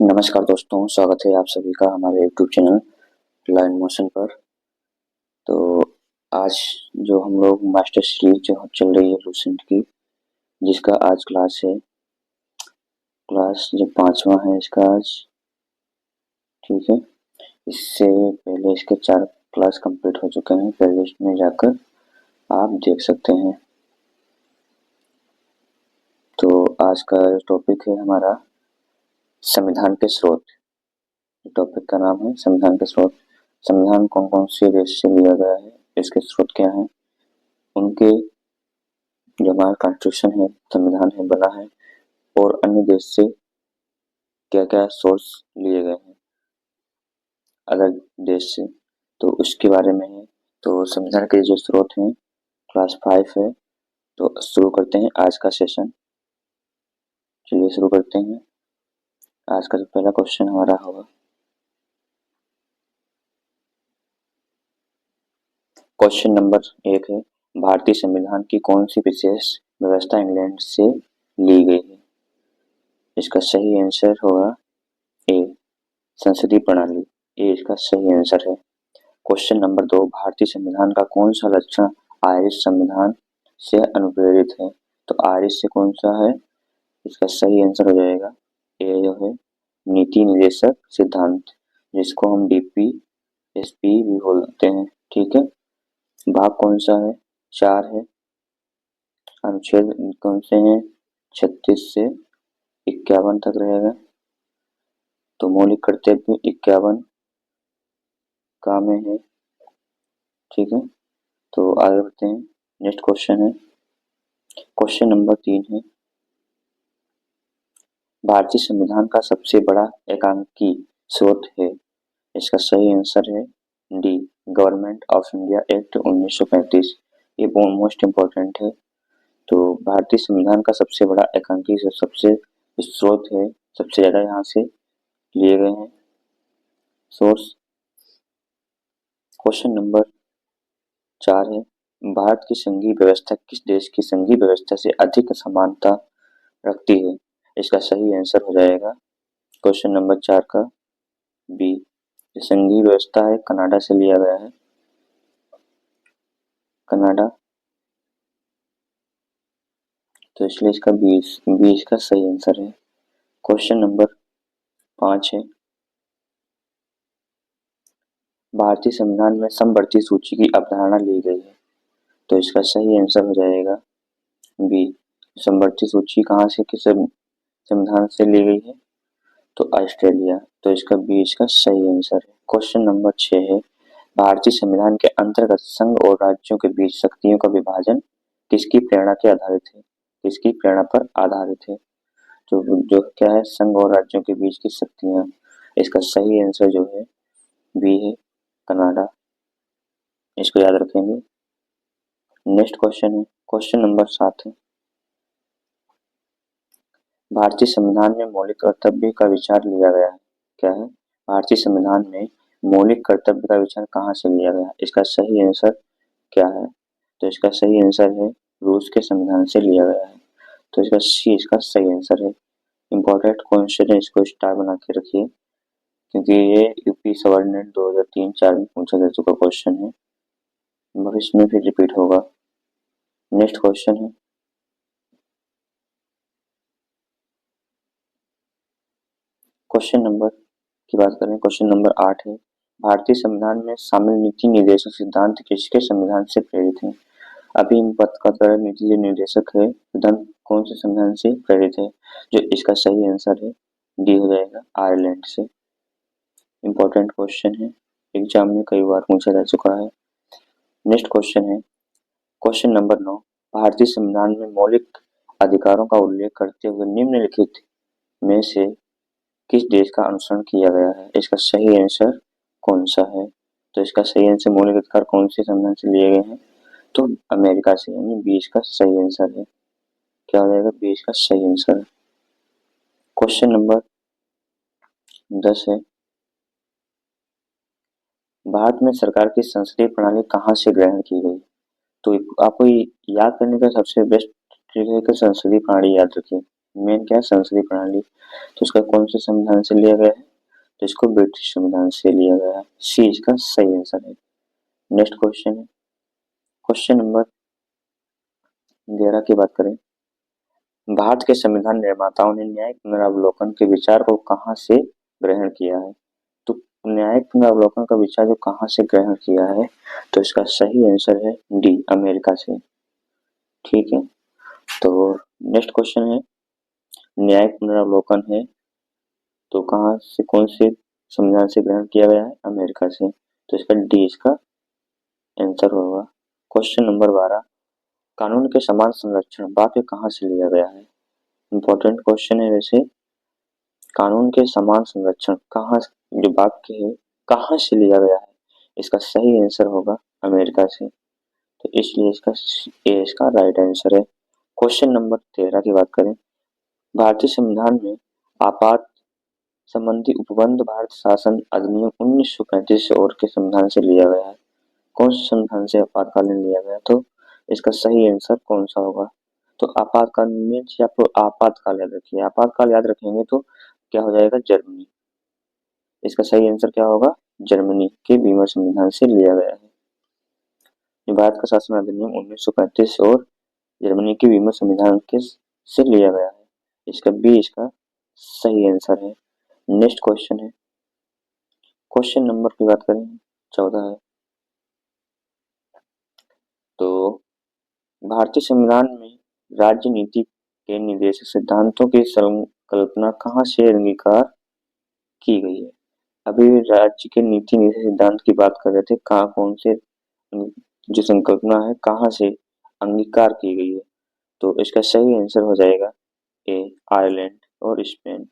नमस्कार दोस्तों, स्वागत है आप सभी का हमारे यूट्यूब चैनल लर्न मोशन पर। तो आज जो हम लोग मास्टर सीरीज जो चल रही है लूसेंट की, जिसका आज क्लास है, क्लास जो 5वां है इसका आज। ठीक है, इससे पहले इसके 4 क्लास कंप्लीट हो चुके हैं। प्लेलिस्ट में जाकर आप देख सकते हैं। तो आज का टॉपिक है हमारा संविधान के स्रोत। टॉपिक का नाम है संविधान के स्रोत। संविधान कौन कौन से देश से लिया गया है, इसके स्रोत क्या हैं, उनके जो हमारा कॉन्स्टिट्यूशन है, संविधान है, बना है, और अन्य देश से क्या क्या सोर्स लिए गए हैं अलग देश से, तो उसके बारे में है। तो संविधान के जो स्रोत हैं क्लास 5 है। तो शुरू करते हैं आज का सेशन। चलिए शुरू करते हैं। आज का जो पहला क्वेश्चन हमारा होगा, क्वेश्चन नंबर 1 है, भारतीय संविधान की कौन सी विशेष व्यवस्था इंग्लैंड से ली गई है? इसका सही आंसर होगा ए, संसदीय प्रणाली। ए इसका सही आंसर है। क्वेश्चन नंबर 2, भारतीय संविधान का कौन सा लक्षण आयरिश संविधान से अनुप्रेरित है? तो आयरिश से कौन सा है? इसका सही आंसर हो जाएगा ए जो है नीति निर्देशक सिद्धांत, जिसको हम डीपीएसपी भी बोलते हैं। ठीक है, भाग कौन सा है? 4 है। अनुच्छेद कौन से हैं? 36 से 51 तक रहेगा। तो मौलिक कर्तव्य 51 का में है। ठीक है, तो आगे बढ़ते हैं। नेक्स्ट क्वेश्चन है, क्वेश्चन नंबर 3 है, भारतीय संविधान का सबसे बड़ा एकांकी स्रोत है? इसका सही आंसर है D, government of India act 1935। ये मोस्ट इम्पोर्टेंट है। तो भारतीय संविधान का सबसे बड़ा एकांकी सबसे स्रोत है, सबसे ज्यादा यहाँ से लिए गए हैं सोर्स। क्वेश्चन नंबर 4 है, भारत की संघीय व्यवस्था किस देश की संघीय व्यवस्था से अधिक समानता रखती है? इसका सही आंसर हो जाएगा क्वेश्चन नंबर 4 का बी, संघीय व्यवस्था है कनाडा से लिया गया है, कनाडा। तो इसलिए इसका बी इसका सही आंसर है। क्वेश्चन नंबर 5 है, भारतीय संविधान में समवर्ती सूची की अवधारणा ली गई है? तो इसका सही आंसर हो जाएगा बी, समवर्ती सूची कहाँ से किस संविधान से ली गई है? तो ऑस्ट्रेलिया। तो इसका बी इसका सही आंसर है। क्वेश्चन नंबर 6 है, भारतीय संविधान के अंतर्गत संघ और राज्यों के बीच शक्तियों का विभाजन किसकी प्रेरणा के आधारित है? किसकी प्रेरणा पर आधारित है? तो जो क्या है, संघ और राज्यों के बीच की शक्तियां। इसका सही आंसर जो है बी है, कनाडा। इसको याद रखेंगे। नेक्स्ट क्वेश्चन है, क्वेश्चन नंबर 7 है, भारतीय संविधान में मौलिक कर्तव्य का विचार लिया गया है? क्या है? भारतीय संविधान में मौलिक कर्तव्य का विचार कहाँ से लिया गया? इसका सही आंसर क्या है? तो इसका सही आंसर है रूस के संविधान से लिया गया है। तो इसका सी इसका सही आंसर है। इंपॉर्टेंट क्वेश्चन है, इसको स्टार बना के रखिए, क्योंकि ये यूपी सबऑर्डिनेट 2003-4 में पूछा जा चुका क्वेश्चन है, भविष्य में फिर रिपीट होगा। नेक्स्ट क्वेश्चन है, क्वेश्चन नंबर की बात करें, क्वेश्चन नंबर 8 है, भारतीय संविधान में शामिल नीति निर्देशक सिद्धांत किसके संविधान से प्रेरित हैं? अभी हम बात कर रहे नीति निर्देशक है सिद्धांत कौन से संविधान से प्रेरित है? जो इसका सही आंसर है डी हो जाएगा, आयरलैंड से। इंपॉर्टेंट क्वेश्चन है, एग्जाम में कई बार पूछा जा चुका है। नेक्स्ट क्वेश्चन है, क्वेश्चन नंबर 9, भारतीय संविधान में मौलिक अधिकारों का उल्लेख करते हुए निम्नलिखित में से किस देश का अनुसरण किया गया है? इसका सही आंसर कौन सा है? तो इसका सही आंसर मौलिक अधिकार कौन से संविधान से लिए गए हैं? तो अमेरिका से, यानी 20 का सही आंसर है। क्या हो जाएगा? 20 का सही आंसर है। क्वेश्चन नंबर 10 है, भारत में सरकार की संसदीय प्रणाली कहाँ से ग्रहण की गई? तो आपको याद करने का सबसे बेस्ट ट्रिक है कि संसदीय प्रणाली याद रखिए। मेन क्या है, संसदीय प्रणाली। तो इसका कौन से संविधान से लिया गया है, तो इसको ब्रिटिश संविधान से लिया गया है। सी इसका सही आंसर है। नेक्स्ट क्वेश्चन है, क्वेश्चन नंबर 11 की बात करें। भारत के संविधान निर्माताओं ने न्यायिक पुनरावलोकन के विचार को कहां से ग्रहण किया है, तो न्यायिक पुनरावलोकन का विचार जो कहां से ग्रहण किया है, तो इसका सही आंसर है डी, अमेरिका से। ठीक है, तो नेक्स्ट क्वेश्चन है, न्यायिक पुनरावलोकन है तो कहां से, कौन से संविधान से ग्रहण किया गया है, अमेरिका से। तो इसका डी इसका आंसर होगा। क्वेश्चन नंबर 12, कानून के समान संरक्षण वाक्य कहां से लिया गया है। इंपॉर्टेंट क्वेश्चन है वैसे। कानून के समान संरक्षण कहां, जो वाक्य है कहां से लिया गया है, इसका सही आंसर होगा अमेरिका से। तो इसलिए इसका ए इसका राइट आंसर है। क्वेश्चन नंबर 13 की बात करें। भारतीय संविधान में आपात संबंधी उपबंध भारत शासन अधिनियम 1935 और के संविधान से लिया गया है। कौन से संविधान से आपातकालीन लिया गया, तो इसका सही आंसर कौन सा होगा, तो आपातकाल मीन्स आपको आपातकाल याद रखिए, आपातकाल याद रखेंगे तो क्या हो जाएगा, जर्मनी। इसका सही आंसर क्या होगा, जर्मनी के बीमर संविधान से लिया गया है। भारत का शासन अधिनियम 1935 और जर्मनी के बीमर संविधान के से लिया गया है। इसका बी इसका सही आंसर है। नेक्स्ट क्वेश्चन है, क्वेश्चन नंबर की बात करें 14 है। तो भारतीय संविधान में राज्य नीति के निर्देशक सिद्धांतों की संकल्पना कहाँ से अंगीकार की गई है। अभी राज्य के नीति निर्देशक सिद्धांत की बात कर रहे थे, कहाँ कौन से जो संकल्पना है कहाँ से अंगीकार की गई है, तो इसका सही आंसर हो जाएगा ए, आयरलैंड और स्पेन।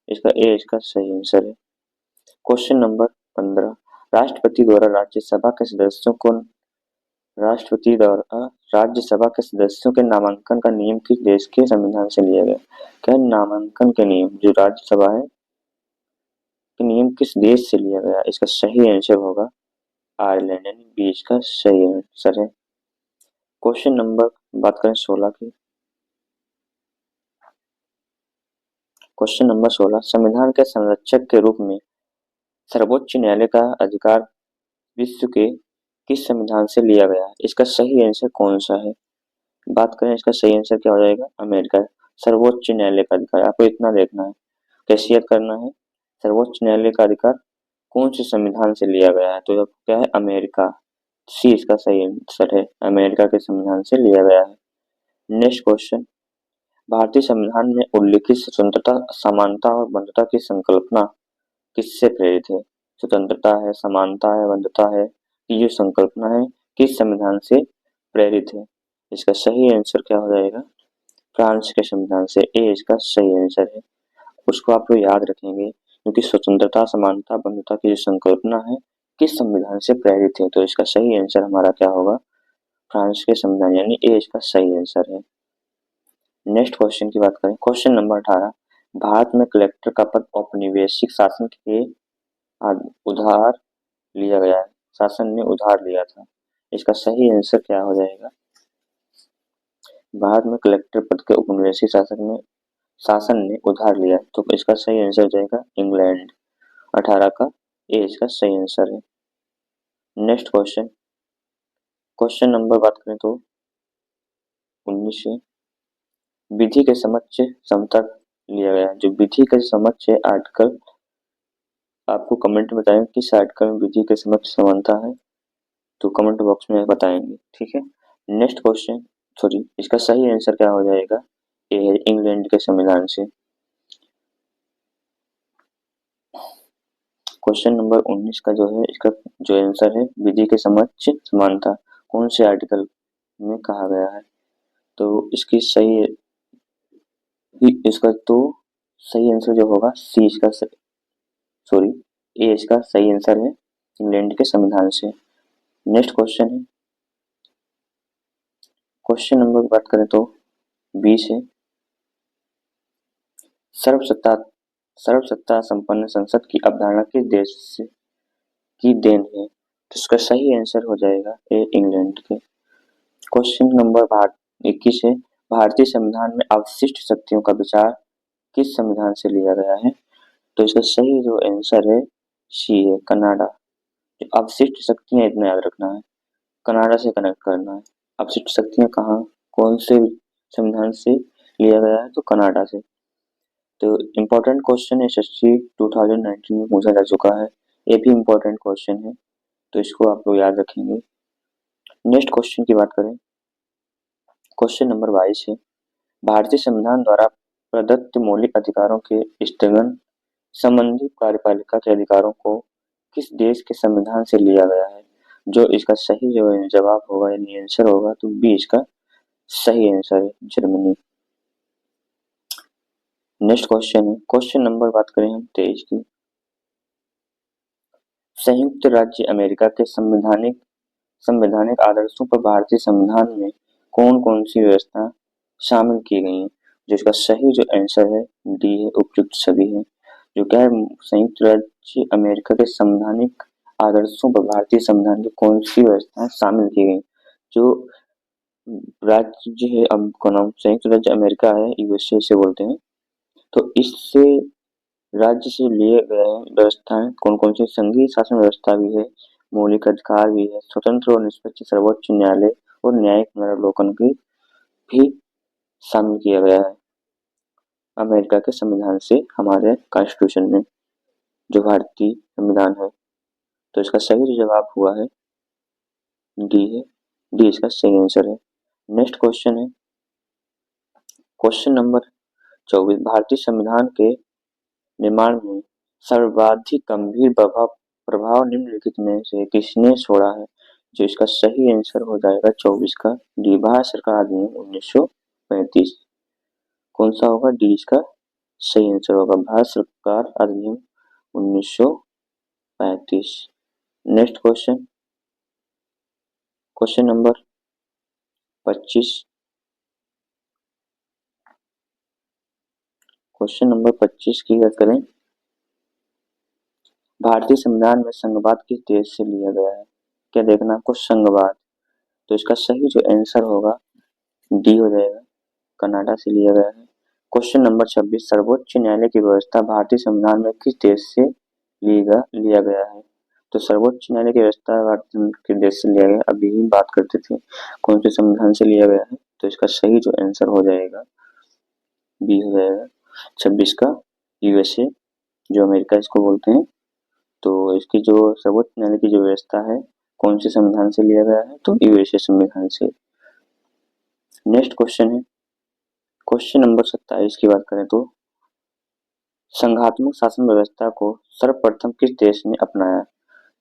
इसका ए इसका सही आंसर है। क्वेश्चन नंबर 15, राष्ट्रपति द्वारा राज्यसभा के सदस्यों को, राष्ट्रपति द्वारा राज्यसभा के सदस्यों के नामांकन का नियम किस देश के संविधान से लिया गया। क्या नामांकन के नियम जो राज्यसभा है के नियम किस देश से लिया गया, इसका सही आंसर होगा आयरलैंड, यानी बी इसका सही आंसर है। क्वेश्चन नंबर बात करें 16 की। क्वेश्चन नंबर 16, संविधान के संरक्षक के रूप में सर्वोच्च न्यायालय का अधिकार विश्व के किस संविधान से लिया गया है, इसका सही आंसर कौन सा है। बात करें इसका सही आंसर क्या हो जाएगा, अमेरिका। सर्वोच्च न्यायालय का अधिकार, आपको इतना देखना है, कैसे याद करना है, सर्वोच्च न्यायालय का अधिकार कौन से संविधान से लिया गया है, तो क्या है, अमेरिका। सी इसका सही आंसर है, अमेरिका के संविधान से लिया गया है। नेक्स्ट क्वेश्चन, भारतीय संविधान में उल्लिखित स्वतंत्रता, समानता और बंधुता की संकल्पना किससे प्रेरित है। स्वतंत्रता है, समानता है, बंधुता है, ये जो संकल्पना है किस संविधान से प्रेरित है, इसका सही आंसर क्या हो जाएगा, फ्रांस के संविधान से। ए इसका सही आंसर है। उसको आप लोग याद रखेंगे क्योंकि स्वतंत्रता, समानता, बंधुता की जो संकल्पना है किस संविधान से प्रेरित है, तो इसका सही आंसर हमारा क्या होगा, फ्रांस के संविधान, यानी ए इसका सही आंसर है। नेक्स्ट क्वेश्चन की बात करें, क्वेश्चन नंबर 18, भारत में कलेक्टर का पद औपनिवेशिक शासन के उधार लिया गया है, शासन ने उधार लिया था, इसका सही आंसर क्या हो जाएगा, भारत में कलेक्टर पद के औपनिवेशिक शासन ने उधार लिया, तो इसका सही आंसर हो जाएगा इंग्लैंड। 18 का ए इसका सही आंसर है। नेक्स्ट क्वेश्चन, क्वेश्चन नंबर बात करें तो 19 है, विधि के समक्ष समता लिया गया, जो विधि के समक्ष आर्टिकल, आपको कमेंट में बताएं किस आर्टिकल में विधि के समक्ष समानता है, तो कमेंट बॉक्स में बताएंगे, ठीक है। नेक्स्ट क्वेश्चन, सॉरी इसका सही आंसर क्या हो जाएगा, ए है इंग्लैंड के संविधान से। क्वेश्चन नंबर 19 का जो है, इसका जो आंसर है विधि के समक्ष समानता कौन से आर्टिकल में कहा गया है, तो इसकी सही, इसका तो सही आंसर जो होगा सी इसका, सॉरी ए इसका सही आंसर है इंग्लैंड के संविधान से। नेक्स्ट क्वेश्चन है, क्वेश्चन नंबर की बात करें तो 20 है, सर्वसत्ता संपन्न संसद की अवधारणा किस देश से की देन है, तो इसका सही आंसर हो जाएगा ए इंग्लैंड के। क्वेश्चन नंबर 21 है, भारतीय संविधान में अवशिष्ट शक्तियों का विचार किस संविधान से लिया गया है? तो इसका सही जो आंसर है सी है, कनाडा। अवशिष्ट शक्तियां इतना याद रखना है, कनाडा से कनेक्ट करना है। अवशिष्ट शक्तियां कहाँ, कौन से संविधान से लिया गया है? तो कनाडा से। तो इम्पोर्टेंट क्वेश्चन एसएससी 2019 में पूछा जा चुका है, ये भी इम्पोर्टेंट क्वेश्चन है, तो इसको आप लोग याद रखेंगे। नेक्स्ट क्वेश्चन की बात करें, क्वेश्चन नंबर 22 है, भारतीय संविधान द्वारा प्रदत्त मौलिक अधिकारों के स्थगन संबंधी कार्यपालिका के अधिकारों को किस देश के संविधान से लिया गया है? जो इसका सही जो जवाब होगा यानी आंसर होगा, तो बी इसका सही आंसर है, जर्मनी। नेक्स्ट क्वेश्चन है, क्वेश्चन नंबर बात करें हम 23 की, संयुक्त राज्य अमेरिका के संवैधानिक आदर्शों पर भारतीय संविधान में कौन कौन सी व्यवस्था शामिल की गई है? जो इसका सही जो आंसर है डी है, उपयुक्त सभी है। जो क्या है, संयुक्त राज्य अमेरिका के संवैधानिक आदर्शों पर भारतीय संविधान की कौन सी व्यवस्थाएं शामिल की गई? जो राज्य है अब का नाम संयुक्त राज्य अमेरिका है, यूएसए से बोलते हैं, तो इससे राज्य से लिए गए व्यवस्थाएं कौन कौन सी? संघीय शासन व्यवस्था भी है, मौलिक अधिकार भी है, स्वतंत्र और निष्पक्ष सर्वोच्च न्यायालय और न्यायिक पुनर्वलोकन की भी शामिल किया गया है अमेरिका के संविधान से, हमारे कॉन्स्टिट्यूशन में जो भारतीय संविधान है। तो इसका सही जो जवाब हुआ है डी है, डी इसका सही आंसर है। नेक्स्ट क्वेश्चन है, क्वेश्चन नंबर 24, भारतीय संविधान के निर्माण में सर्वाधिक गंभीर प्रभाव निम्नलिखित में से किसने छोड़ा है? जो इसका सही आंसर हो जाएगा 24 का डी, भारत सरकार अधिनियम 1935। कौन सा होगा? डी इसका सही आंसर होगा, भारत सरकार अधिनियम 1935। Next question, question number 25, question number 25 की बात करें, भारतीय संविधान में संघवाद किस देश से लिया गया है? क्या देखना आपको, संघवाद। तो इसका सही जो आंसर होगा डी हो जाएगा, कनाडा से लिया गया है। क्वेश्चन नंबर 26, सर्वोच्च न्यायालय की व्यवस्था भारतीय संविधान में किस देश से लिया गया है? तो सर्वोच्च न्यायालय की व्यवस्था भारतीय के देश से लिया गया, अभी ही बात करते थे कौन से संविधान से लिया गया है, तो इसका सही जो आंसर हो जाएगा बी हो जाएगा 26 का, यूएसए, जो अमेरिका इसको बोलते हैं। तो इसकी जो सर्वोच्च न्यायालय की जो व्यवस्था है कौन से संविधान से लिया गया है? तो यूएसए संविधान से। नेक्स्ट क्वेश्चन है, क्वेश्चन नंबर 27 की बात करें तो, संघात्मक शासन व्यवस्था को सर्वप्रथम किस देश ने अपनाया?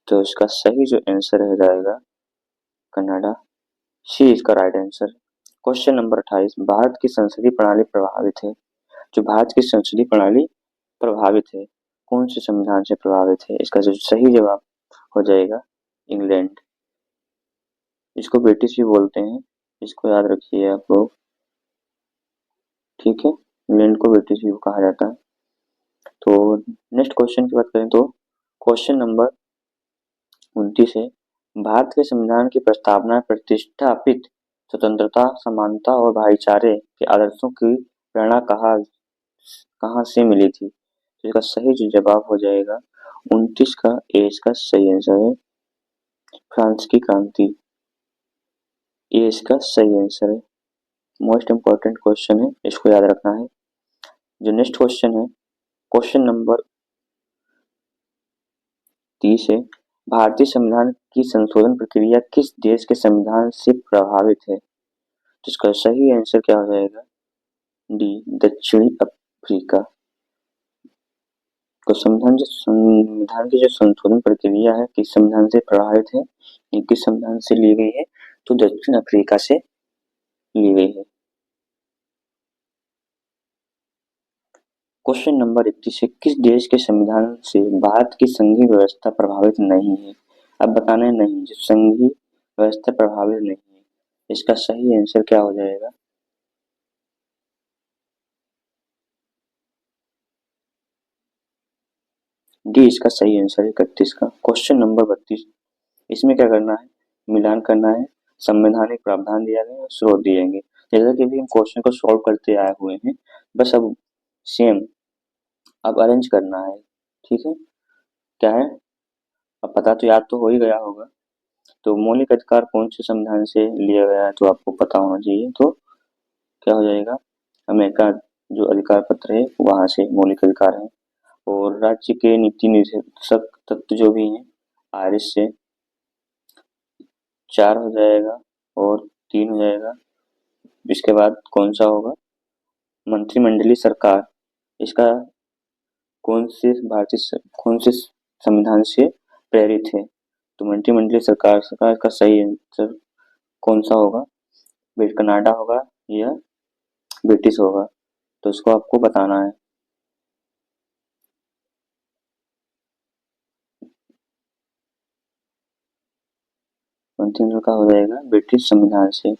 तो इसका सही जो आंसर हो जाएगा कनाडा, सी इसका right answer. Question number 28, Bharat की संसदीय प्रणाली प्रभावित है। जो भारत की संसदीय प्रणाली प्रभावित है कौन से संविधान से प्रभावित है? इसका जो सही जवाब हो जाएगा इंग्लैंड, इसको ब्रिटिश भी बोलते हैं, इसको याद रखिए आप लोग, ठीक है, इंग्लैंड को ब्रिटिश भी कहा जाता है। तो नेक्स्ट क्वेश्चन की बात करें तो, क्वेश्चन नंबर 29 है, भारत के संविधान की प्रस्तावना प्रतिष्ठापित स्वतंत्रता, समानता और भाईचारे के आदर्शों की प्रेरणा कहाँ से मिली थी? तो इसका सही जो जवाब हो जाएगा 29 का ए इसका सही आंसर है, फ्रांस की क्रांति, ये इसका सही आंसर है। मोस्ट इंपॉर्टेंट क्वेश्चन है, इसको याद रखना है। जो नेक्स्ट क्वेश्चन है, क्वेश्चन नंबर 30 है, भारतीय संविधान की संशोधन प्रक्रिया किस देश के संविधान से प्रभावित है? तो इसका सही आंसर क्या हो जाएगा डी, दक्षिणी अफ्रीका। तो संविधान की जो संशोधन प्रक्रिया है किस संविधान से प्रभावित है, किस संविधान से ली गई है? तो दक्षिण अफ्रीका से ली गई है। क्वेश्चन नंबर 31 है, किस देश के संविधान से भारत की संघीय व्यवस्था प्रभावित नहीं है? अब बताना है नहीं, जो संघीय व्यवस्था प्रभावित नहीं है, इसका सही आंसर क्या हो जाएगा? डी इसका सही आंसर है 31 का। क्वेश्चन नंबर 32, इसमें क्या करना है, मिलान करना है, संवैधानिक प्रावधान दिया गया है और स्रोत दिए गए। जैसा कि अभी हम क्वेश्चन को सॉल्व करते आए हुए हैं, बस अब सेम अब अरेंज करना है। ठीक है, क्या है अब पता तो याद तो हो ही गया होगा। तो मौलिक अधिकार कौन से संविधान से लिया गया है तो आपको पता होना चाहिए। तो क्या हो जाएगा, अमेरिका जो अधिकार पत्र है वहां से मौलिक अधिकार है। और राज्य के नीति निर्देशक तत्व जो भी हैं आयरिश से 4 हो जाएगा और 3 हो जाएगा। इसके बाद कौन सा होगा, मंत्रिमंडलीय सरकार, इसका कौन से संविधान से प्रेरित है। तो मंत्रिमंडलीय सरकार का सही आंसर कौन सा होगा, कनाडा होगा या ब्रिटिश होगा, तो इसको आपको बताना है। मंत्रिमंडल का हो जाएगा ब्रिटिश संविधान से।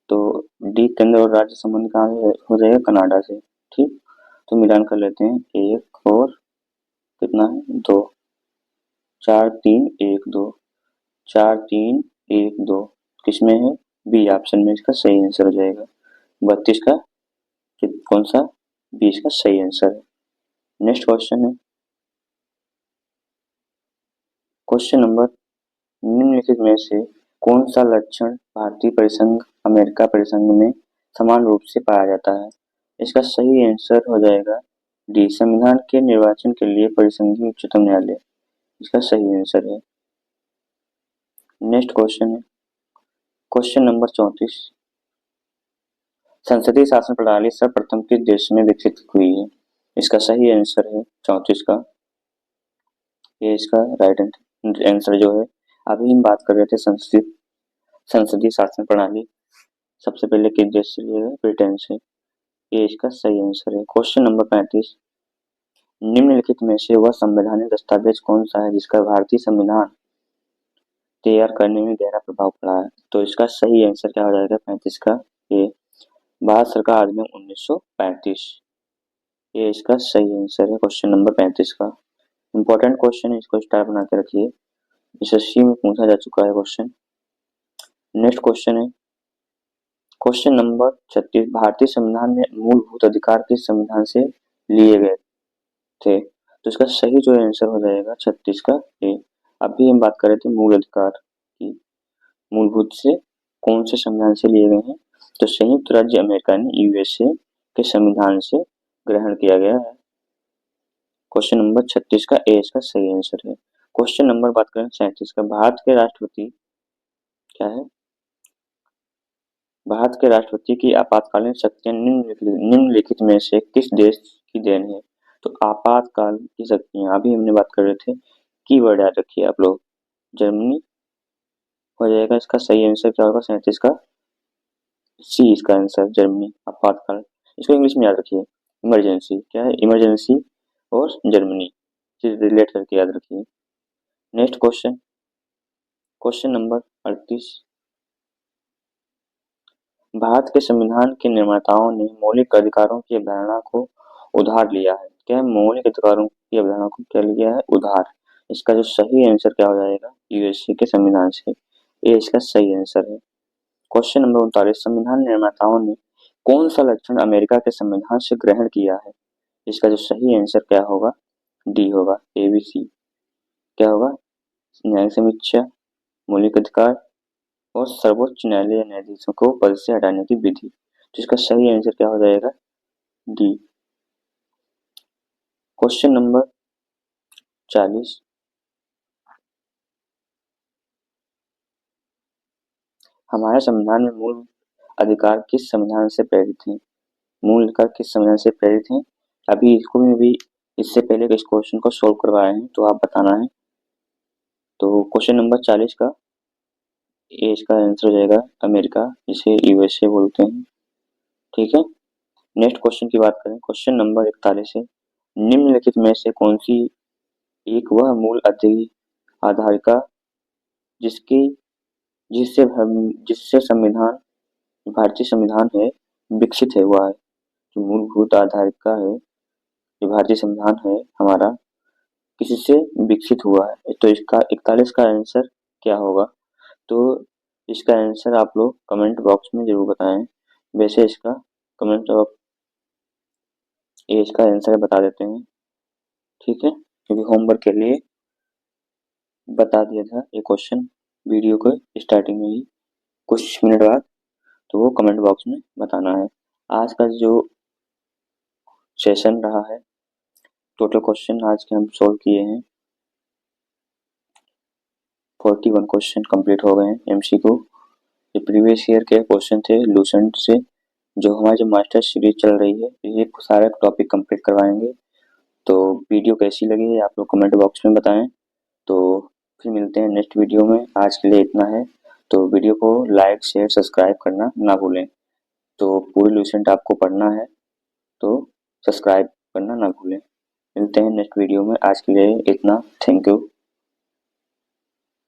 तो डी केंद्र और राज्य संबंध कहाँ से हो जाएगा, कनाडा से। ठीक, तो मिलान कर लेते हैं, एक और कितना है, 2, 4 3 1 2, 4 3 1 2, किसमें है, बी ऑप्शन में इसका सही आंसर हो जाएगा। 32 का कौन सा, 20 का सही आंसर है। नेक्स्ट क्वेश्चन है क्वेश्चन नंबर, निम्नलिखित में से कौन सा लक्षण भारतीय परिसंघ अमेरिका परिसंघ में समान रूप से पाया जाता है। इसका सही आंसर हो जाएगा डी, संविधान के निर्वाचन के लिए परिसंघीय उच्चतम न्यायालय, इसका सही आंसर है। नेक्स्ट क्वेश्चन है क्वेश्चन नंबर 34, संसदीय शासन प्रणाली सर्वप्रथम किस देश में विकसित हुई है। इसका सही आंसर है 34 का, ये इसका राइट आंसर जो है। अभी हम बात कर रहे थे संसदीय शासन प्रणाली सबसे पहले किस देश से लिया गया, ब्रिटेन से, ये इसका सही आंसर है। क्वेश्चन नंबर 35, निम्नलिखित में से वह संवैधानिक दस्तावेज कौन सा है जिसका भारतीय संविधान तैयार करने में गहरा प्रभाव पड़ा है। तो इसका सही आंसर क्या हो जाएगा, 35 का, ये भारत सरकार अधिनियम 1935, ये इसका सही आंसर है क्वेश्चन नंबर 35 का। इंपॉर्टेंट क्वेश्चन है, इसको स्टार बना के रखिए, एसएससी में पूछा जा चुका है क्वेश्चन। नेक्स्ट क्वेश्चन है क्वेश्चन नंबर 36, भारतीय संविधान में मूलभूत अधिकार किस संविधान से लिए गए थे। तो इसका सही जो आंसर हो जाएगा 36 का ए। अभी हम बात कर रहे थे मूल अधिकार की, मूलभूत से कौन से संविधान से लिए गए हैं, तो संयुक्त राज्य अमेरिका ने यूएसए के संविधान से ग्रहण किया गया है। क्वेश्चन नंबर 36 का ए इसका सही आंसर है। क्वेश्चन नंबर बात करें 37 का, भारत के राष्ट्रपति क्या है, भारत के राष्ट्रपति की आपातकालीन शक्तियां निम्नलिखित में से किस देश की देन है। तो आपातकाल की शक्तियां अभी हमने बात कर रहे थे, कीवर्ड याद रखिए आप लोग, जर्मनी हो जाएगा इसका सही आंसर। क्या होगा 37 का सी इसका आंसर, जर्मनी आपातकाल। इसको इंग्लिश में याद रखिए, इमरजेंसी, क्या है इमरजेंसी और जर्मनी से रिलेट करके याद रखिए। Next question, question number 38, Bharat के संविधान के निर्माताओं ने मौलिक अधिकारों की अवधारणा को उधार लिया है। क्या मौलिक अधिकारों की अवधारणा को क्या लिया है, उधार। इसका जो सही आंसर क्या हो जाएगा, यूएसए के संविधान से, ये इसका सही आंसर है। क्वेश्चन नंबर 39, संविधान निर्माताओं ने कौन सा लक्षण अमेरिका के संविधान से ग्रहण किया है। इसका जो सही आंसर क्या होगा, डी होगा, एबीसी, क्या होगा, न्यायिक समीक्षा, मौलिक अधिकार और सर्वोच्च न्यायालय न्यायाधीशों को पद से हटाने की विधि। तो इसका सही आंसर क्या हो जाएगा, डी। क्वेश्चन नंबर 40, हमारे संविधान में मूल अधिकार किस संविधान से प्रेरित हैं। मूल अधिकार किस संविधान से प्रेरित हैं, अभी इसको भी इससे पहले इस क्वेश्चन को सोल्व करवाए हैं, तो आप बताना है। तो क्वेश्चन नंबर 40 का ए इसका आंसर हो जाएगा अमेरिका, जिसे यूएसए बोलते हैं। ठीक है, नेक्स्ट क्वेश्चन की बात करें, क्वेश्चन नंबर 41 है, निम्नलिखित में से कौन सी एक वह मूल आधारिका जिसकी जिससे जिससे संविधान भारतीय संविधान है विकसित है हुआ है। जो मूलभूत आधारिका है, जो भारतीय संविधान है हमारा, किसी से विकसित हुआ है। तो इसका 41 का आंसर क्या होगा, तो इसका आंसर आप लोग कमेंट बॉक्स में जरूर बताएं। वैसे इसका कमेंट ऑफ ये इसका आंसर बता देते हैं, ठीक है, क्योंकि होमवर्क के लिए बता दिया था ये क्वेश्चन वीडियो को स्टार्टिंग में ही कुछ मिनट बाद, तो वो कमेंट बॉक्स में बताना है। आज का जो सेशन रहा है, टोटल क्वेश्चन आज के हम सोल्व किए हैं 41 क्वेश्चन कंप्लीट हो गए हैं एमसीक्यू। ये प्रीवियस ईयर के क्वेश्चन थे लूसेंट से, जो हमारी जो मास्टर सीरीज चल रही है ये सारे टॉपिक कंप्लीट करवाएंगे। तो वीडियो कैसी लगी है आप लोग कमेंट बॉक्स में बताएं। तो फिर मिलते हैं नेक्स्ट वीडियो में, आज के लिए इतना है। तो वीडियो को लाइक शेयर सब्सक्राइब करना ना भूलें। तो पूरी लूसेंट आपको पढ़ना है तो सब्सक्राइब करना ना भूलें। मिलते हैं नेक्स्ट वीडियो में, आज के लिए इतना। Thank you.